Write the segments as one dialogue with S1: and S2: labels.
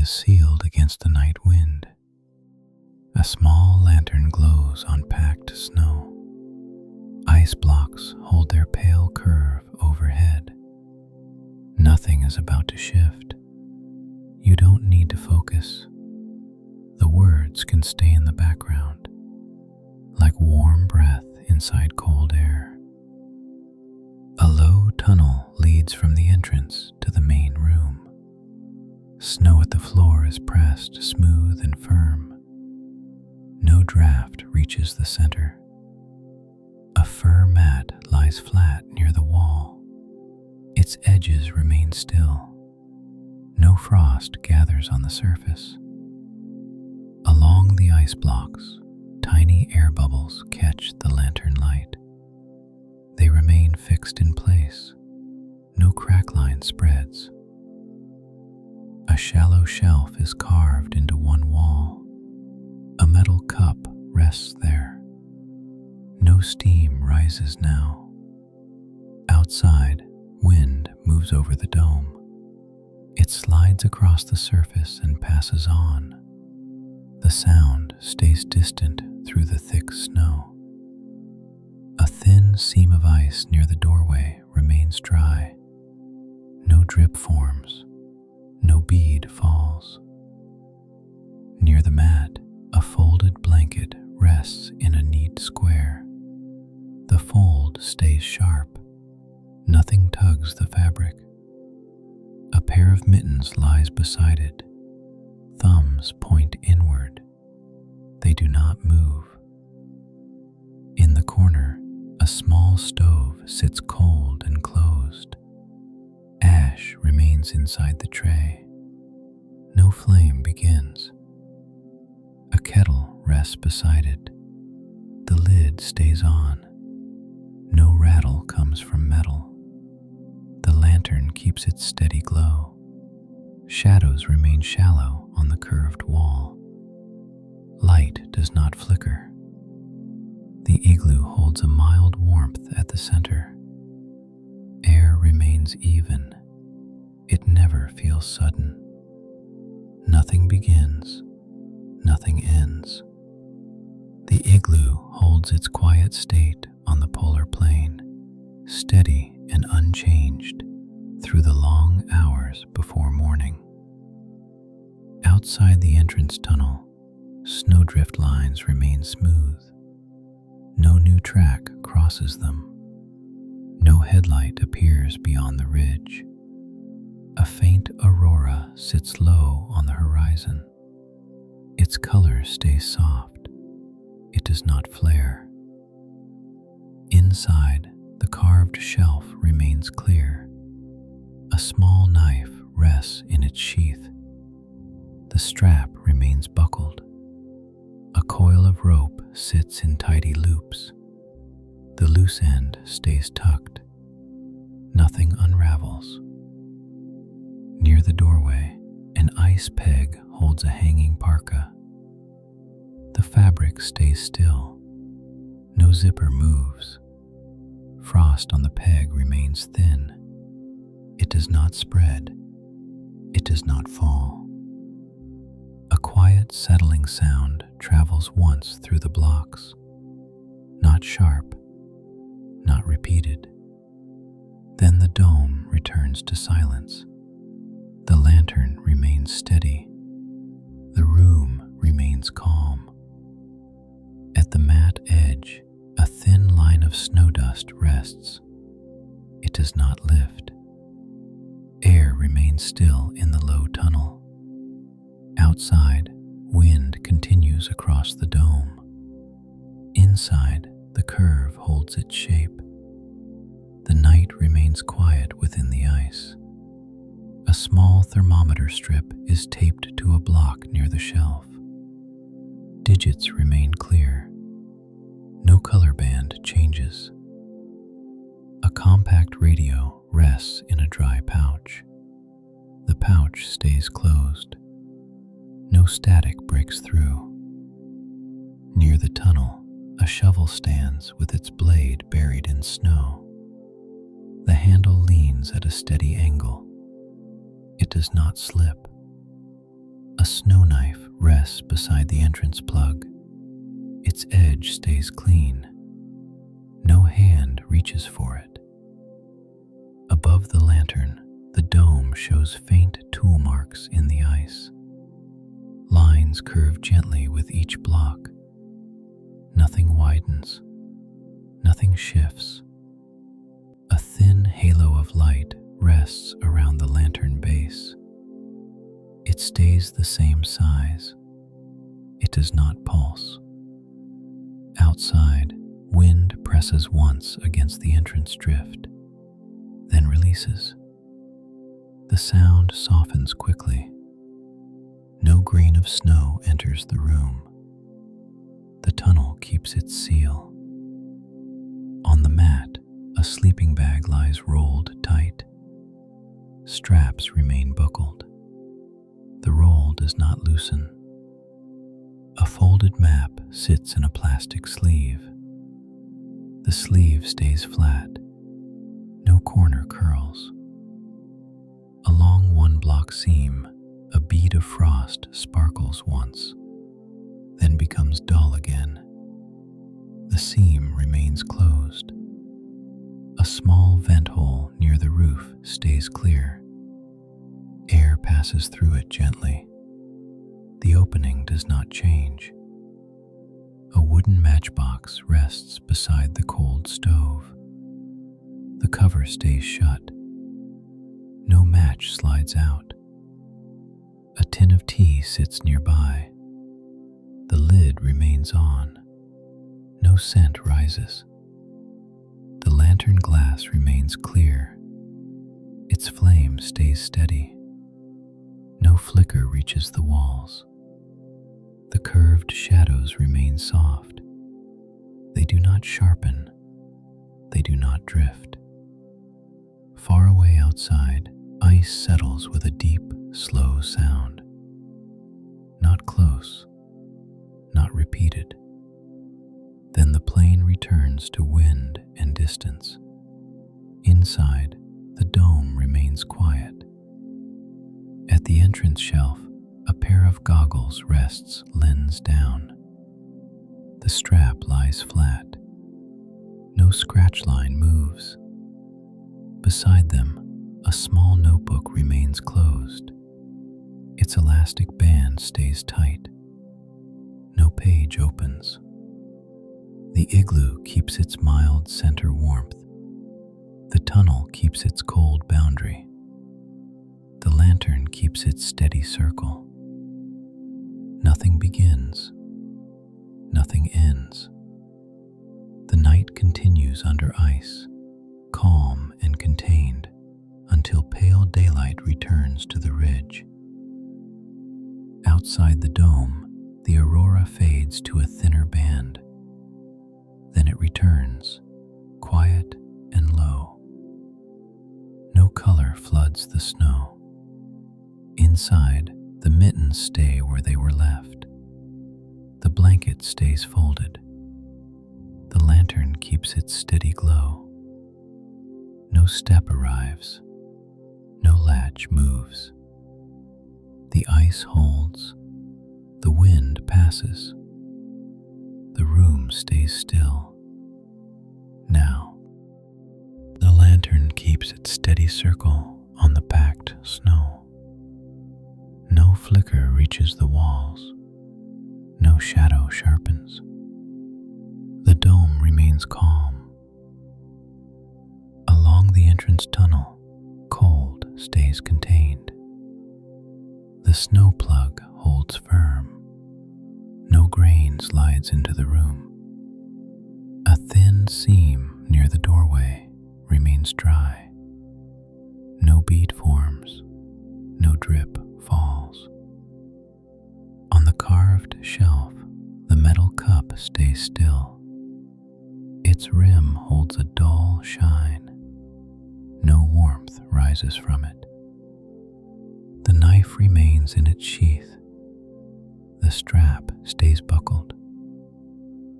S1: is sealed against the night wind. A small lantern glows on packed snow. Ice blocks hold their pale curve overhead. Nothing is about to shift. You don't need to focus. The words can stay in the background, like warm breath inside cold air. A low tunnel leads from the entrance to the main room. Snow at the floor is pressed smooth and firm. No draft reaches the center. A fur mat lies flat near the wall. Its edges remain still. No frost gathers on the surface. Along the ice blocks, tiny air bubbles catch the lantern light. They remain fixed in place. No crack line spreads. A shallow shelf is carved into one wall. A metal cup rests there. No steam rises now. Outside, wind moves over the dome. It slides across the surface and passes on. The sound stays distant through the thick snow. A thin seam of ice near the doorway remains dry. No drip forms. No bead falls. Near the mat, a folded blanket rests in a neat square. The fold stays sharp. Nothing tugs the fabric. A pair of mittens lies beside it. Thumbs point inward. They do not move. In the corner, a small stove sits cold and closed. Ash remains inside the tray. No flame begins. A kettle rests beside it. The lid stays on. No rattle comes from metal. The lantern keeps its steady glow. Shadows remain shallow on the curved wall. Light does not flicker. The igloo holds a mild warmth at the center. Air remains even. It never feels sudden. Nothing begins. Nothing ends. The igloo holds its quiet state on the polar plain, steady and unchanged through the long hours before morning. Outside the entrance tunnel, snowdrift lines remain smooth. No new track crosses them. No headlight appears beyond the ridge. A faint aurora sits low on the horizon. Its color stays soft. It does not flare. Inside, the carved shelf remains clear. A small knife rests in its sheath. The strap remains buckled. A coil of rope sits in tidy loops. The loose end stays tucked. Nothing unravels. Near the doorway, an ice peg holds a hanging parka. The fabric stays still. No zipper moves. Frost on the peg remains thin. It does not spread. It does not fall. A quiet settling sound travels once through the blocks. Not sharp, not repeated. Then the dome returns to silence. The lantern remains steady. The room remains calm. At the mat edge, a thin line of snow dust rests. It does not lift. Air remains still in the low tunnel. Outside, wind continues across the dome. Inside, the curve holds its shape. The night remains quiet within the ice. A small thermometer strip is taped to a block near the shelf. Digits remain clear. No color band changes. A compact radio rests in a dry pouch. The pouch stays closed. No static breaks through. Near the tunnel, a shovel stands with its blade buried in snow. The handle leans at a steady angle. It does not slip. rests beside the entrance plug. Its edge stays clean. No hand reaches for it. Above the lantern, the dome shows faint tool marks in the ice. Lines curve gently with each block. Nothing widens. Nothing shifts. A thin halo of light rests around the lantern base. It stays the same size. It does not pulse. Outside, wind presses once against the entrance drift, then releases. The sound softens quickly. No grain of snow enters the room. The tunnel keeps its seal. On the mat, a sleeping bag lies rolled tight. Straps remain buckled. The roll does not loosen. A folded map sits in a plastic sleeve. The sleeve stays flat. No corner curls. Along one block seam, a bead of frost sparkles once, then becomes dull again. The seam remains closed. A small vent hole near the roof stays clear. Air passes through it gently. The opening does not change. A wooden matchbox rests beside the cold stove. The cover stays shut. No match slides out. A tin of tea sits nearby. The lid remains on. No scent rises. The lantern glass remains clear. Its flame stays steady. No flicker reaches the walls. The curved shadows remain soft. They do not sharpen. They do not drift. Far away outside, ice settles with a deep, slow sound. Not close, not repeated. Then the plane returns to wind and distance. Inside, the dome remains quiet. At the entrance shelf, a pair of goggles rests lens down. The strap lies flat. No scratch line moves. Beside them, a small notebook remains closed. Its elastic band stays tight. No page opens. The igloo keeps its mild center warmth. The tunnel keeps its cold boundary. The lantern keeps its steady circle. Nothing begins. Nothing ends. The night continues under ice, calm and contained, until pale daylight returns to the ridge. Outside the dome, the aurora fades to a thinner band. Then it returns, quiet and low. No color floods the snow. Inside, the mittens stay where they were left. The blanket stays folded. The lantern keeps its steady glow. No step arrives. No latch moves. The ice holds. The wind passes. The room stays still. Now, the lantern keeps its steady circle on the packed snow. No flicker reaches the walls. No shadow sharpens. The dome remains calm. Along the entrance tunnel, cold stays contained. The snow plug holds firm. No grain slides into the room. A thin seam near the doorway remains dry. No bead forms. No drip falls. On the carved shelf, the metal cup stays still. Its rim holds a dull shine. No warmth rises from it. The knife remains in its sheath. The strap stays buckled.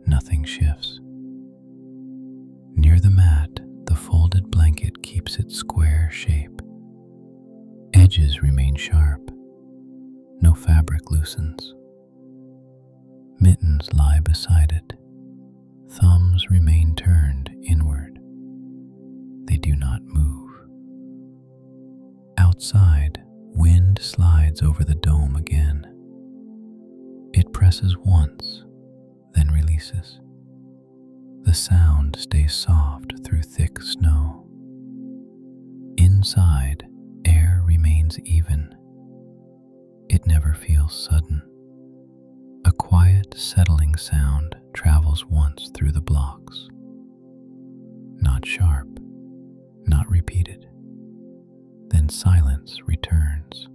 S1: Nothing shifts. Near the mat, the folded blanket keeps its square shape. Edges remain sharp. No fabric loosens. Mittens lie beside it. Thumbs remain turned inward. They do not move. Outside, wind slides over the dome again. It presses once, then releases. The sound stays soft through thick snow. Inside, air remains even. It never feels sudden. A quiet, settling sound travels once through the blocks. Not sharp, not repeated. Then silence returns.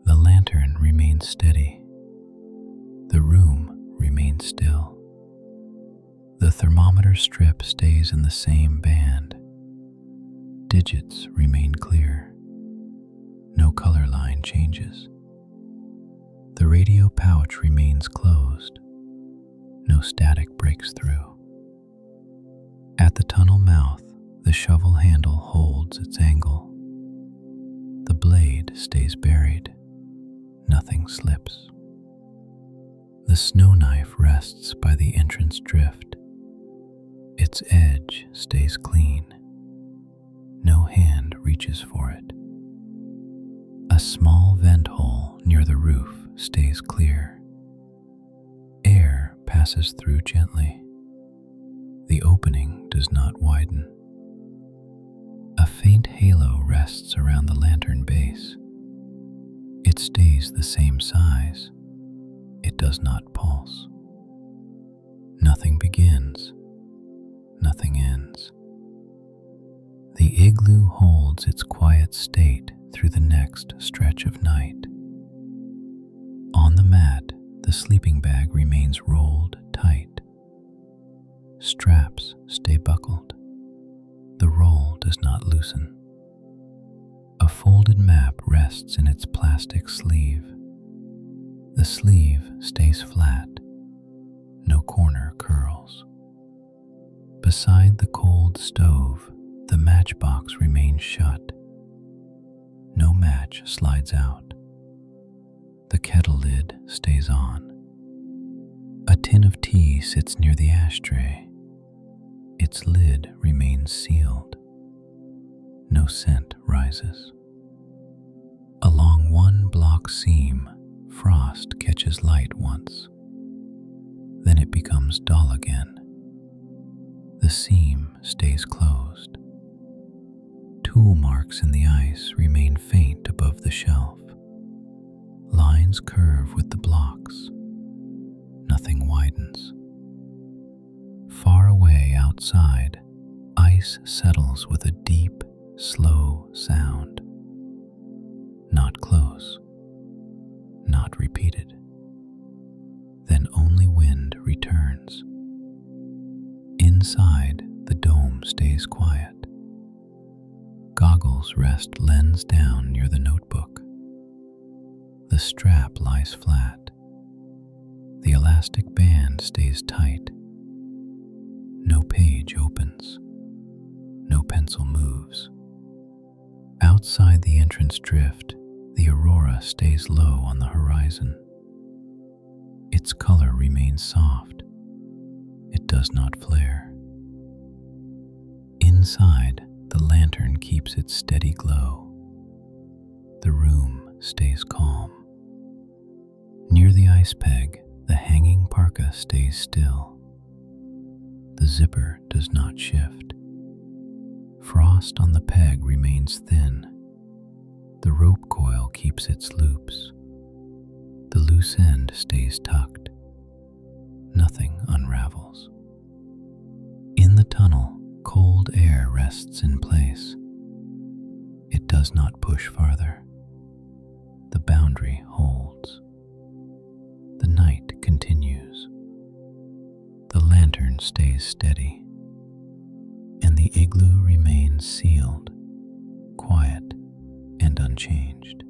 S1: The lantern remains steady. The room remains still. The thermometer strip stays in the same band. Digits remain clear. No color line changes. The radio pouch remains closed. No static breaks through. At the tunnel mouth, the shovel handle holds its angle. The blade stays buried. Nothing slips. The snow knife rests by the entrance drift. Its edge stays clean. No hand reaches for it. A small vent hole near the roof stays clear. Air passes through gently. The opening does not widen. A faint halo rests around the lantern base. It stays the same size. It does not pulse. Nothing begins. Nothing ends. The igloo holds its quiet state through the next stretch of night. On the mat, the sleeping bag remains rolled tight. Straps stay buckled. The roll does not loosen. A folded map rests in its plastic sleeve. The sleeve stays flat. No corner curls. Beside the cold stove, the matchbox remains shut. No match slides out. The kettle lid stays on. A tin of tea sits near the ashtray. Its lid remains sealed. No scent rises. Along one block seam, frost catches light once. Then it becomes dull again. The seam stays closed. Tool marks in the ice remain faint above the shelf. Lines curve with the blocks. Nothing widens. Far away outside, ice settles with a deep, slow sound. Not close, not repeated. Then only wind returns. Inside, the dome stays quiet. Goggles rest lens down near the notebook. The strap lies flat. The elastic band stays tight. No page opens. No pencil moves. Outside the entrance drift, the aurora stays low on the horizon. Its color remains soft. It does not flare. Inside, the lantern keeps its steady glow. The room stays calm. Near the ice peg, the hanging parka stays still. The zipper does not shift. Frost on the peg remains thin. The rope coil keeps its loops. The loose end stays tucked. Nothing unravels. In the tunnel, cold air rests in place. It does not push farther. The boundary holds. The night continues. The lantern stays steady, and the igloo remains sealed, quiet, and unchanged.